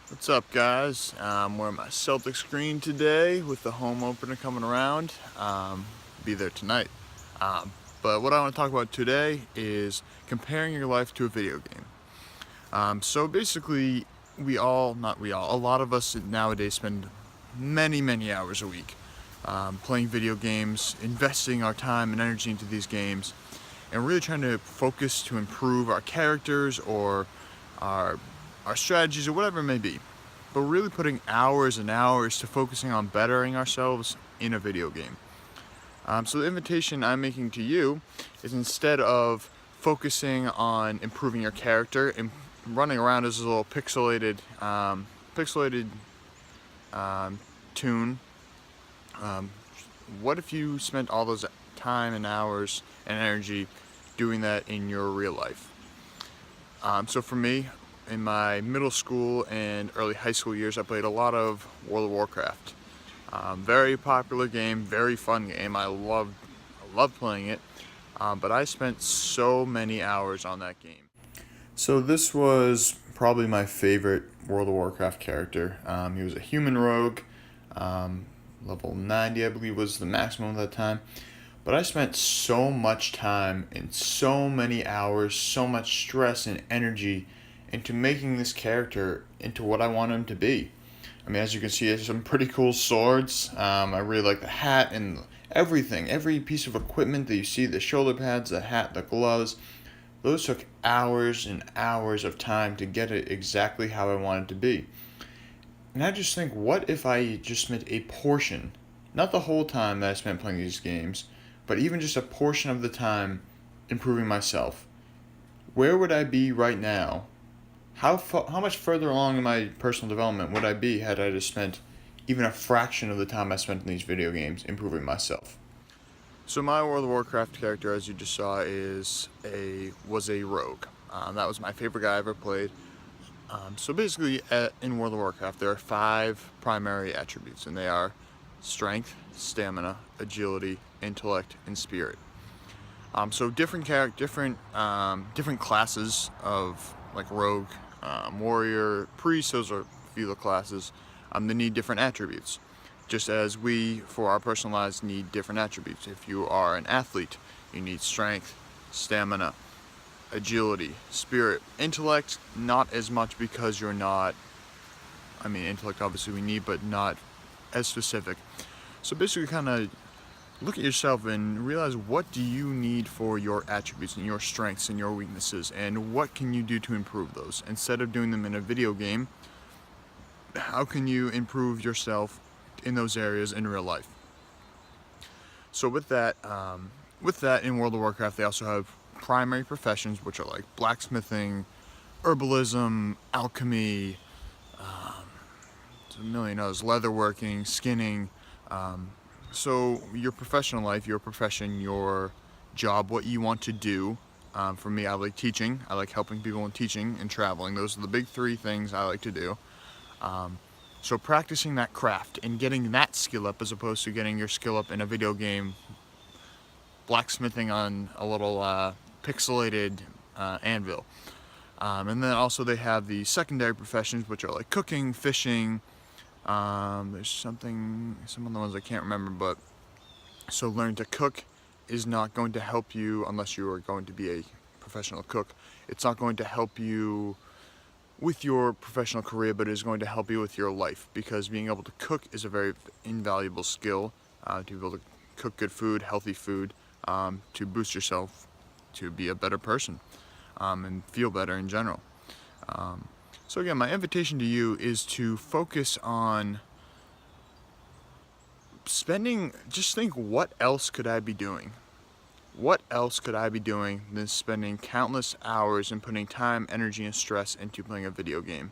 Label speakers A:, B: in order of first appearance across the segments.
A: What's up, guys? I'm wearing my Celtics green today with the home opener coming around. Be there tonight. Um, but what I want to talk about today is comparing your life to a video game. So basically, a lot of us nowadays spend many hours a week playing video games, investing our time and energy into these games, and really trying to focus to improve our characters or our our strategies or whatever it may be. But really putting hours and hours to focusing on bettering ourselves in a video game. So the invitation I'm making to you is, instead of focusing on improving your character and running around as a little pixelated toon, um, what if you spent all those time and hours and energy doing that in your real life? So for me, in my middle school and early high school years, I played a lot of World of Warcraft. Very popular game, very fun game. I loved playing it, but I spent so many hours on that game. So this was probably my favorite World of Warcraft character. He was a human rogue. Level 90, I believe, was the maximum at that time. But I spent so much time and so many hours, so much stress and energy into making this character into what I want him to be. I mean, as you can see, there's some pretty cool swords. I really like the hat and everything. Every piece of equipment that you see, the shoulder pads, the hat, the gloves, those took hours and hours of time to get it exactly how I wanted it to be. And I just think, what if I just spent a portion, not the whole time that I spent playing these games, but even just a portion of the time improving myself? Where would I be right now? How much further along in my personal development would I be had I just spent even a fraction of the time I spent in these video games improving myself? So my World of Warcraft character, as you just saw, was a rogue. That was my favorite guy I ever played. So basically, in World of Warcraft, there are 5 primary attributes, and they are strength, stamina, agility, intellect, and spirit. So different classes of, like, rogue, warrior, priest. Those are a few of the classes. They need different attributes, just as we, for our personal lives, need different attributes. If you are an athlete, you need strength, stamina, agility, spirit. Intellect, not as much, because you're not, I mean, intellect obviously we need, but not as specific. So basically, kind of look at yourself and realize, what do you need for your attributes and your strengths and your weaknesses, and what can you do to improve those? Instead of doing them in a video game, how can you improve yourself in those areas in real life? So with that, in World of Warcraft, they also have primary professions, which are like blacksmithing, herbalism, alchemy, a million others, leatherworking, skinning. So your professional life, your profession, your job, what you want to do. For me, I like teaching. I like helping people in teaching and traveling. Those are the big 3 things I like to do. So practicing that craft and getting that skill up, as opposed to getting your skill up in a video game, blacksmithing on a little pixelated anvil. And then also they have the secondary professions, which are like cooking, fishing. There's some of the ones I can't remember, but so learning to cook is not going to help you unless you are going to be a professional cook. It's not going to help you with your professional career, but it is going to help you with your life, because being able to cook is a very invaluable skill, to be able to cook good food, healthy food, to boost yourself, to be a better person, and feel better in general. So again, my invitation to you is to focus on just think, what else could I be doing? What else could I be doing than spending countless hours and putting time, energy, and stress into playing a video game?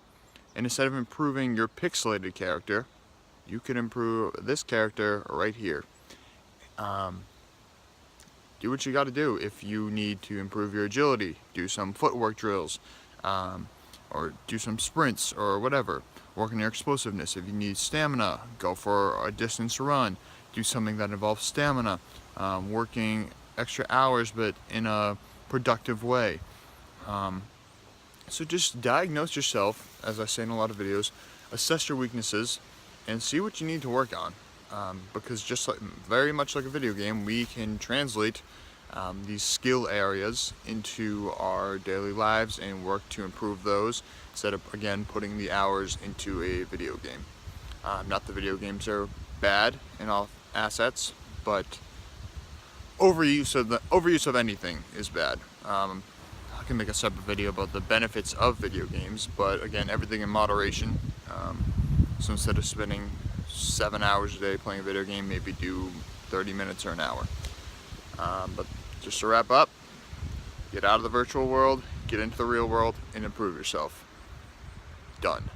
A: And instead of improving your pixelated character, you could improve this character right here. Do what you got to do. If you need to improve your agility, do some footwork drills, or do some sprints or whatever. Work on your explosiveness. If you need stamina, go for a distance run. Do something that involves stamina. Working extra hours, but in a productive way. So just diagnose yourself, as I say in a lot of videos, assess your weaknesses, and see what you need to work on. Because just like, very much like a video game, we can translate these skill areas into our daily lives and work to improve those instead of, again, putting the hours into a video game. Not that video games are bad in all assets, but overuse of anything is bad. I can make a separate video about the benefits of video games, but again, everything in moderation. So instead of spending 7 hours a day playing a video game, maybe do 30 minutes or an hour. But just to wrap up, get out of the virtual world, get into the real world, and improve yourself. Done.